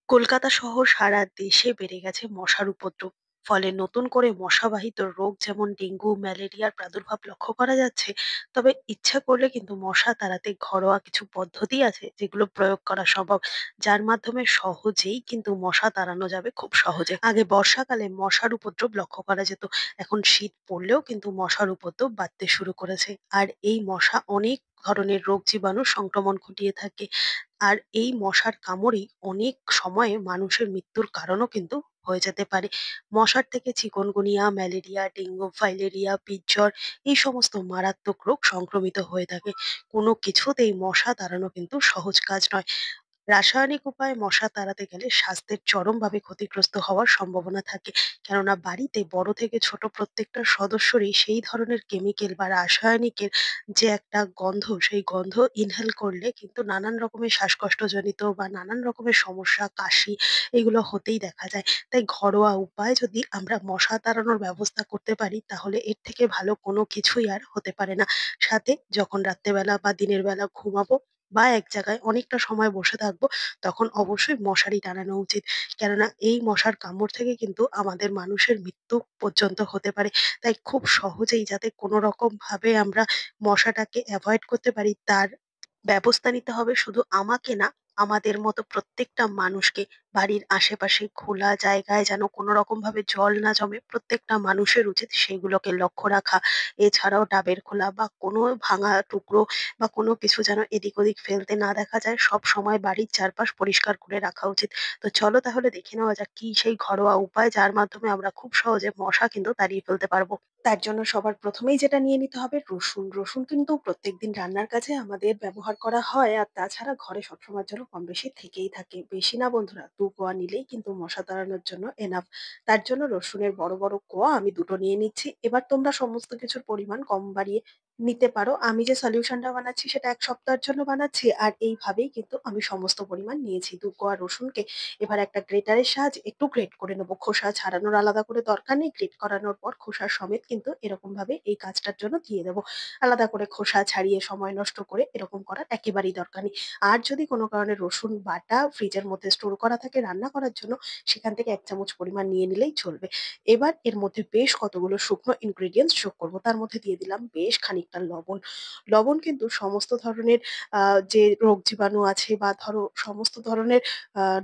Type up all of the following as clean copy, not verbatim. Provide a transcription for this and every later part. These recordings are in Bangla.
কলকাতা সহ সারা দেশে বেড়ে গেছে মশার উপদ্রব। ফলে নতুন করে মশাবাহিত রোগ যেমন ডেঙ্গু, ম্যালেরিয়ার প্রাদুর্ভাব লক্ষ্য করা যাচ্ছে। তবে ইচ্ছা করলে কিন্তু মশা তাড়াতে ঘরোয়া কিছু পদ্ধতি আছে যেগুলো প্রয়োগ করা সম্ভব, যার মাধ্যমে সহজেই কিন্তু মশা তাড়ানো যাবে খুব সহজে। আগে বর্ষাকালে মশার উপদ্রব লক্ষ্য করা যেত, এখন শীত পড়লেও কিন্তু মশার উপদ্রব বাড়তে শুরু করেছে। আর এই মশা অনেক ধরনের রোগ জীবাণু সংক্রমণ ঘটিয়ে থাকে। আর এই মশার কামড়েই অনেক সময়ে মানুষের মৃত্যুর কারণও কিন্তু হয়ে যেতে পারে। মশার থেকে চিকুনগুনিয়া, ম্যালেরিয়া, ডেঙ্গু, ফাইলেরিয়া, পিজ্জর এই সমস্ত মারাত্মক রোগ সংক্রমিত হয়ে থাকে। কোনো কিছুতেই মশা তাড়ানো কিন্তু সহজ কাজ নয়। রাসায়নিক উপায়ে মশা তাড়াতে গেলে স্বাস্থ্যের চরমভাবে ক্ষতিগ্রস্ত হওয়ার সম্ভাবনা থাকে। কেননা বাড়িতে বড় থেকে ছোট প্রত্যেকটা সদস্যরই সেই ধরনের কেমিক্যাল বা রাসায়নিকের যে একটা গন্ধ, সেই গন্ধ ইনহেল করলে কিন্তু নানান রকমের শ্বাসকষ্টজনিত বা নানান রকমের সমস্যা, কাশি এগুলো হতেই দেখা যায়। তাই ঘরোয়া উপায়ে যদি আমরা মশা তাড়ানোর ব্যবস্থা করতে পারি, তাহলে এর থেকে ভালো কোনো কিছুই আর হতে পারে না। সাথে যখন রাত্রেবেলা বা দিনের বেলা ঘুমাবো বা এক জায়গায় অনেকটা সময় বসে থাকবো, তখন অবশ্যই মশারি টানানো উচিত। কেননা এই মশার কামড় থেকে কিন্তু আমাদের মানুষের মৃত্যু পর্যন্ত হতে পারে। তাই খুব সহজেই যাতে কোনো রকম ভাবে আমরা মশাটাকে এভয়েড করতে পারি, তার ব্যবস্থা নিতে হবে শুধু আমাকে না, আমাদের মতো প্রত্যেকটা মানুষকে। বাড়ির আশেপাশে খোলা জায়গায় যেন কোনো রকম ভাবে জল না জমে, প্রত্যেকটা মানুষের উচিত সেগুলোকে লক্ষ্য রাখা। এছাড়াও ডাবের খোলা বা কোনো ভাঙা টুকরো বা কোনো কিছু যেন এদিক ওদিক ফেলতে না দেখা যায়, সব সময় বাড়ির চারপাশ পরিষ্কার করে রাখা উচিত। তো চলো তাহলে দেখে নেওয়া যাক কি সেই ঘরোয়া উপায় যার মাধ্যমে আমরা খুব সহজে মশা কিন্তু তাড়িয়ে ফেলতে পারবো। তার জন্য সবার প্রথমেই যেটা নিয়ে নিতে হবে রসুন। রসুন কিন্তু প্রত্যেকদিন রান্নার কাজে আমাদের ব্যবহার করা হয়, আর তাছাড়া ঘরে সবসময়ের জন্য কম বেশি থেকেই থাকে। বেশি না বন্ধুরা, ২ কোয়া নিলেই কিন্তু মশা তাড়ানোর জন্য এনাফ। তার জন্য রসুনের বড় বড় কোয়া আমি ২ টো নিয়ে নিচ্ছি। এবার তোমরা সমস্ত কিছুর পরিমাণ কম বাড়িয়ে নিতে পারো। আমি যে সলিউশনটা বানাচ্ছি সেটা ১ সপ্তাহের জন্য বানাচ্ছি, আর এইভাবেই কিন্তু আমি সমস্ত পরিমাণ নিয়েছি। ২ কোয়া রসুনকে এবার একটা গ্রেটারের সাহায্যে একটু গ্রেট করে নেবো। খোসা ছাড়ানোর আলাদা করে দরকার নেই। গ্রেট করানোর পর খোসা সমেত কিন্তু এরকমভাবে এই কাজটার জন্য দিয়ে দেবো। আলাদা করে খোসা ছাড়িয়ে সময় নষ্ট করে এরকম করার একেবারেই দরকার নেই। আর যদি কোনো কারণে রসুন বাটা ফ্রিজের মধ্যে স্টোর করা থাকে রান্না করার জন্য, সেখান থেকে ১ চামচ পরিমাণ নিয়ে নিলেই চলবে। এবার এর মধ্যে বেশ কতগুলো শুকনো ইনগ্রিডিয়েন্টস যোগ করব। তার মধ্যে দিয়ে দিলাম বেশ খানিকটা লবণ। লবণ কিন্তু সমস্ত ধরনের আ যে রোগ জীবাণু আছে বা ধরো সমস্ত ধরনের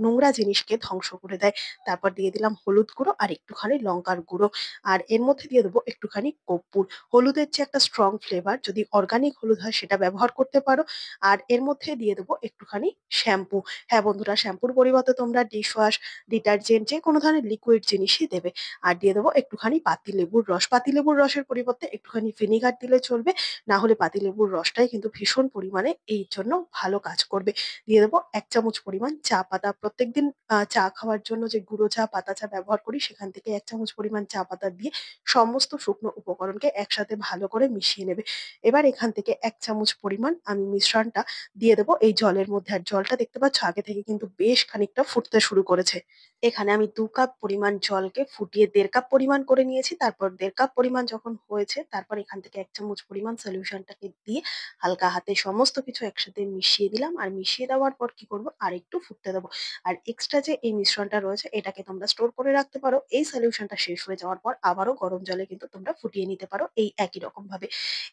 নোংরা জিনিসকে ধ্বংস করে দেয়। তারপর দিয়ে দিলাম হলুদ গুঁড়ো আর একটুখানি লঙ্কার গুঁড়ো। আর এর মধ্যে দিয়ে দেবো একটুখানি কর্পূর। হলুদের যে একটা স্ট্রং ফ্লেভার, যদি অর্গানিক হলুদ হয় সেটা ব্যবহার করতে পারো। আর এর মধ্যে দিয়ে দেবো একটুখানি শ্যাম্পু। হ্যাঁ বন্ধুরা, শ্যাম্পুর পরিবর্তে তোমরা ডিশওয়াশ, ডিটারজেন্ট যে কোনো ধরনের লিকুইড জিনিসই দেবে। আর দিয়ে দেবো একটুখানি পাতিলেবুর রস। পাতিলেবুর রসের পরিবর্তে একটুখানি ভিনিগার দিলে চলবে। না হলে পাতিলেবুর রসটাই কিন্তু ভীষণ পরিমাণে এই জন্য ভালো কাজ করবে। দিয়ে দেবো ১ চামচ পরিমাণ চা পাতা। প্রত্যেকদিন চা খাওয়ার জন্য যে গুঁড়ো চা, পাতা চা ব্যবহার করি সেখান থেকে ১ চামচ পরিমাণ চা পাতা দিয়ে সমস্ত শুকনো উপকরণকে একসাথে ভালো করে মিশিয়ে নেবে। এবার এখান থেকে ১ চামচ পরিমাণ আমি মিশ্রণটা দিয়ে দেবো এই জলের মধ্যে। আর জলটা দেখতে পাচ্ছ আগে থেকে কিন্তু বেশ খানিকটা ফুটতে শুরু করেছে। এখানে আমি ২ কাপ পরিমাণ জলকে ফুটিয়ে ১.৫ কাপ পরিমাণ করে নিয়েছি। তারপর ১.৫ কাপ পরিমাণ যখন হয়েছে, তারপর এখান থেকে ১ চামচ পরিমাণ সলিউশনটাকে দিয়ে হালকা হাতে সমস্ত কিছু একসাথে মিশিয়ে দিলাম। আর মিশিয়ে দেওয়ার পর কি করব, আরেকটু ফুটতে দেবো। আর এক্সট্রা যে এই মিশ্রণটা রয়েছে এটাকে তোমরা স্টোর করে রাখতে পারো। এই সলিউশনটা শেষ হয়ে যাওয়ার পর আবারও গরম জলে কিন্তু তোমরা ফুটিয়ে নিতে পারো এই একই রকম ভাবে।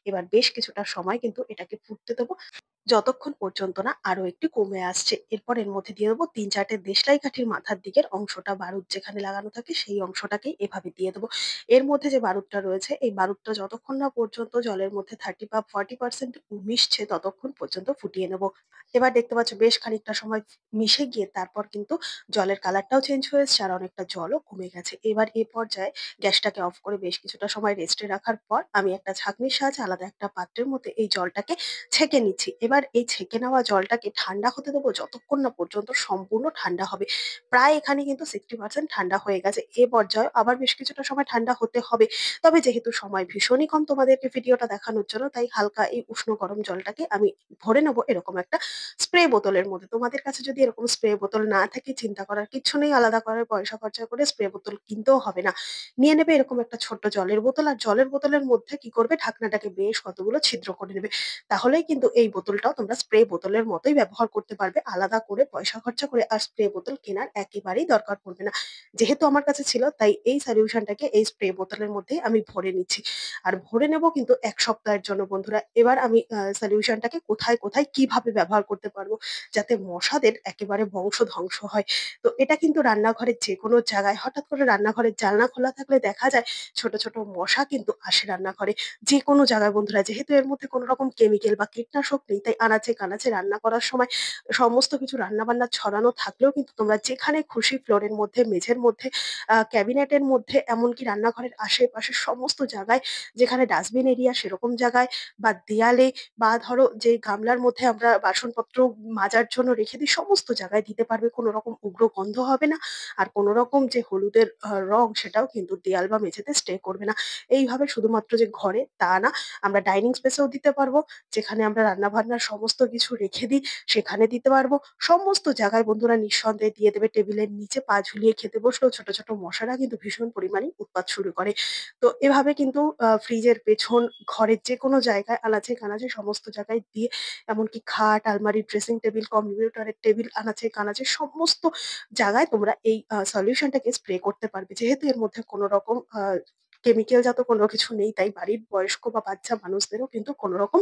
এবার বেশ কিছুটা সময় কিন্তু এটাকে ফুটতে দেবো, যতক্ষণ পর্যন্ত না আরো একটু কমে আসছে। এরপর এর মধ্যে দিয়ে দেবো ৩-৪টে দেশলাই কাঠির মাথার দিকের অংশটা, বারুদ যেখানে লাগানো থাকে সেই অংশটাকেই এভাবে দিয়ে দেবো। এর মধ্যে যে বারুদটা রয়েছে এই বারুদটা যতক্ষণ না পর্যন্ত জলের মধ্যে 30 বা 40% মিশছে ততক্ষণ পর্যন্ত ফুটিয়ে নেব। এবার দেখতে পাচ্ছ বেশ খানিকটা সময় মিশে গিয়ে তারপর কিন্তু জলের কালারটাও চেঞ্জ হয়ে এসছে আর অনেকটা জলও কমে গেছে। এবার এ পর্যায়ে গ্যাসটাকে অফ করে বেশ কিছুটা সময় রেস্টে রাখার পর আমি একটা ছাঁকনির সাহায্যে আলাদা একটা পাত্রের মধ্যে এই জলটাকে ছেঁকে নিচ্ছি। এবার এই ছেঁকে নেওয়া জলটাকে ঠান্ডা হতে দেবো যতক্ষণ না পর্যন্ত সম্পূর্ণ ঠান্ডা হবে। প্রায় এখানে কিন্তু 60% ঠান্ডা হয়ে গেছে। এ পর্যায়ে আবার বেশ কিছুটা সময় ঠান্ডা হতে হবে। তবে যেহেতু সময় ভীষণই কম তোমাদেরকে ভিডিওটা দেখানোর জন্য, তাই হালকা এই উষ্ণ গরম জলটাকে আমি ভরে নেবো এরকম একটা স্প্রে বোতলের মধ্যে। তোমাদের কাছে যদি এরকম স্প্রে বোতল না থাকে, চিন্তা করার কিচ্ছু নেই, আলাদা করে পয়সা খরচা করে স্প্রে বোতল কিনতেও হবে না। নিয়ে নেবে এরকম একটা ছোট্ট জলের বোতল, আর জলের বোতলের মধ্যে কি করবে, ঢাকনাটাকে বেশ কতগুলো ছিদ্র করে নেবে। তাহলেই কিন্তু এই বোতলটাও তোমরা স্প্রে বোতলের মতোই ব্যবহার করতে পারবে। আলাদা করে পয়সা খরচা করে আর স্প্রে বোতল কেনার একেবারেই দরকার পড়বে না। যেহেতু আমার কাছে ছিল, তাই এই সলিউশনটাকে এই স্প্রে বোতলের মধ্যেই আমি ভরে নিচ্ছি। আর ভরে নেব কিন্তু ১ সপ্তাহের জন্য বন্ধুরা। এবার আমি সলিউশনটাকে কোথায়, কোথায় কিভাবে ব্যবহার করতে পারবো যাতে মশাদের একেবারে বংশধ্বংস হয়। তো এটা কিন্তু রান্নাঘরের যেকোনো জায়গায়, হঠাৎ করে রান্নাঘরের জানলা খোলা থাকলে দেখা যায় ছোট, ছোট মশা কিন্তু আসে রান্নাঘরে। যেকোনো জায়গায় বন্ধুরা, যেহেতু এর মধ্যে কোনো রকম কেমিক্যাল বা কীটনাশক নেই, তাই আনাচে-কানাচে রান্না করার সময় সমস্ত কিছু রান্নাবান্না ছড়ানো থাকলেও কিন্তু তোমরা যেখানে খুশি ফ্লোরের মধ্যে, মেঝের মধ্যে, ক্যাবিনেটের মধ্যে, এমনকি রান্নাঘরের আশেপাশে সমস্ত জায়গায়, যেখানে ডাস্টবিন এরিয়া সেরকম জায়গায়, বা দেয়ালে, বা ধরো যে গামলার মধ্যে আমরা বাসনপত্র মাজার জন্য রেখে দিই, সমস্ত জায়গায় দিতে পারবে। কোনো রকম উগ্র গন্ধ হবে না। আর কোনো রকম যে হলুদের রং, সেটাও কিন্তু দেয়াল বা মেঝেতে স্টে করবে না। এইভাবে শুধুমাত্র যে ঘরে তা না, আমরা ডাইনিং স্পেসেও দিতে পারবো। যেখানে আমরা রান্না-বান্নার সমস্ত কিছু রেখে দিই, সেখানে দিতে পারবো। সমস্ত জায়গায় বন্ধুরা নিঃসন্দেহে দিয়ে দেবে। টেবিলের নিচে পা ঝুলিয়ে খেতে বসলেও ছোট, ছোট মশারা কিন্তু ভীষণ পরিমাণে উৎপাত শুরু করে। তো এভাবে কিন্তু ফ্রিজের পেছন, ঘরের যেকোনো জায়গায়, আনাচে-কানাচে সমস্ত জায়গায় দিয়ে, এমনকি খাট, আলমারি, ড্রেসিং টেবিল, কম্পিউটারের টেবিল, আনাচে-কানাচে সমস্ত জায়গায় তোমরা এই সলিউশনটাকে স্প্রে করতে পারবে। যেহেতু এর মধ্যে কোনো রকম কেমিক্যাল জাত কোনো কিছু নেই, তাই বাড়ির বয়স্ক বা বাচ্চা মানুষদেরও কিন্তু কোনো রকম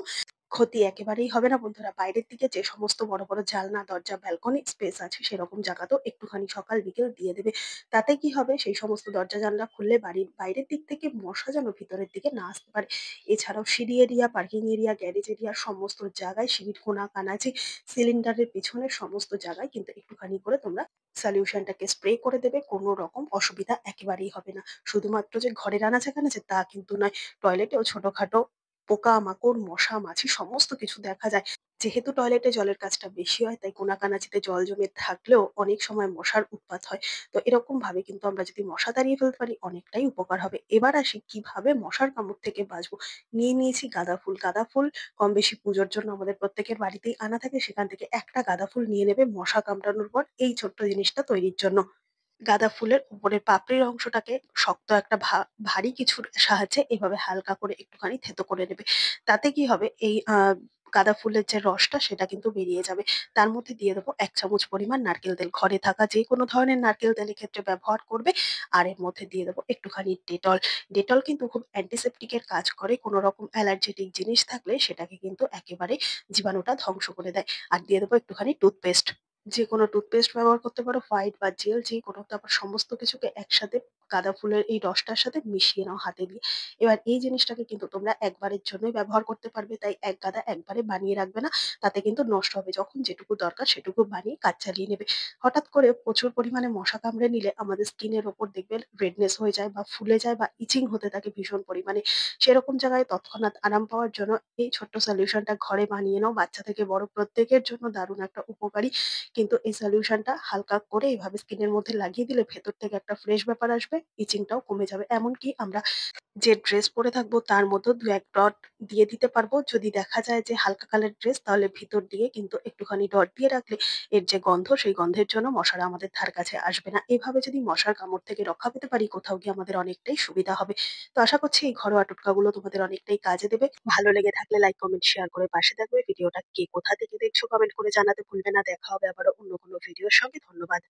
ক্ষতি একেবারেই হবে না বন্ধুরা। বাইরের দিকে যে সমস্ত বড়, বড় জানলা, দরজা, ব্যালকনি স্পেস আছে, সেরকম জায়গাতেও একটুখানি সকাল বিকেল দিয়ে দেবে। তাতে কি হবে, সেই সমস্ত দরজা জানলা খুললে বাড়ির বাইরের দিক থেকে মশা যেন ভিতরের দিকে না আসতে পারে। এছাড়াও সিঁড়ি area, parking area, garage area সমস্ত জায়গায়, সিঁড়ির কোনা কানাচে, সিলিন্ডারের পিছনের সমস্ত জায়গায় কিন্তু একটুখানি করে তোমরা সলিউশনটাকে স্প্রে করে দেবে। কোনো রকম অসুবিধা একেবারেই হবে না। শুধুমাত্র যে ঘরের আনাচে-কানাচে তা কিন্তু নয়, টয়লেটেও ছোটখাটো পোকামাকড়, মশা, মাছি সমস্ত কিছু দেখা যায়। যেহেতু টয়লেটে জলের কাজটা বেশি হয়, তাই কোনাকানাচিতে জল জমে থাকলেও অনেক সময় মশার উৎপাত হয়। তো এরকমভাবে কিন্তু আমরা যদি মশা তাড়িয়ে ফেলতে পারি, অনেকটাই উপকার হবে। এবার আসি কিভাবে মশার কামড় থেকে বাঁচবো। নিয়ে নিয়েছি গাঁদা ফুল। গাঁদা ফুল কম বেশি পুজোর জন্য আমাদের প্রত্যেকের বাড়িতেই আনা থাকে। সেখান থেকে একটা গাঁদা ফুল নিয়ে নেবে মশা কামড়ানোর পর এই ছোট্ট জিনিসটা তৈরির জন্য। গাঁদা ফুলের উপরের পাপড়ির অংশটাকে শক্ত একটা ভারী কিছুর সাহায্যে এভাবে হালকা করে একটুখানি থেতো করে নেবে। তাতে কি হবে, এই গাঁদা ফুলের যে রসটা সেটা কিন্তু বেরিয়ে যাবে। তার মধ্যে দিয়ে দেবো ১ চামচ পরিমাণ নারকেল তেল। ঘরে থাকা যেকোনো ধরনের নারকেল তেল এক্ষেত্রে ব্যবহার করবে। আর এর মধ্যে দিয়ে দেবো একটুখানি ডেটল। ডেটল কিন্তু খুব অ্যান্টিসেপ্টিক এর কাজ করে। কোনো রকম অ্যালার্জেটিক জিনিস থাকলে সেটাকে কিন্তু একেবারে জীবাণুটা ধ্বংস করে দেয়। আর দিয়ে দেবো একটুখানি টুথপেস্ট। যেকোনো টুথপেস্ট ব্যবহার করতে পারো, হোয়াইট বা জেল যেকোনো। তারপর সমস্ত কিছুকে একসাথে গাঁদা ফুলের এই রসটার সাথে মিশিয়ে নাও হাতে দিয়ে। এবার এই জিনিসটাকে কিন্তু তোমরা একবারের জন্যই ব্যবহার করতে পারবে। তাই ১ গাদা একবারে বানিয়ে রাখবে না। তাতে কিন্তু নষ্ট হবে। যখন যেটুকু দরকার সেটুকু বানিয়ে কাজ চালিয়ে নেবে। হঠাৎ করে প্রচুর পরিমাণে মশা কামড়ে নিলে আমাদের স্কিনের ওপর দেখবে রেডনেস হয়ে যায় বা ফুলে যায় বা ইচিং হতে থাকে ভীষণ পরিমাণে। সেরকম জায়গায় তৎক্ষণাৎ আরাম পাওয়ার জন্য এই ছোট্ট সলিউশনটা ঘরে বানিয়ে নাও। বাচ্চা থেকে বড় প্রত্যেকের জন্য দারুণ একটা উপকারী। কিন্তু এই সলিউশনটা হালকা করে এভাবে স্কিনের মধ্যে লাগিয়ে দিলে ভেতর থেকে একটা ফ্রেশ ব্যাপার আসবে, ইচিংটাও কমে যাবে। এমনকি আমরা যে ড্রেস পরে থাকবো তার মধ্যেও ২-১ ডট দিয়ে দিতে পারবো। যদি দেখা যায় যে হালকা কালারের ড্রেস, তাহলে ভিতর দিয়ে কিন্তু একটুখানি ডট দিয়ে রাখলে এর যে গন্ধ, সেই গন্ধের জন্য মশারা আমাদের ধার কাছে আসবে না। এভাবে যদি মশার কামড় থেকে রক্ষা পেতে পারি, কোথাও গিয়ে আমাদের অনেকটাই সুবিধা হবে। তো আশা করছি এই ঘরোয়া টোটকাগুলো তোমাদের অনেকটাই কাজে দেবে। ভালো লেগে থাকলে লাইক, কমেন্ট, শেয়ার করে পাশে থাকবে। ভিডিওটা কে কোথা থেকে দেখছো কমেন্ট করে জানাতে ভুলবে না। দেখা হবে আবারও অন্য কোনো ভিডিওর সঙ্গে। ধন্যবাদ।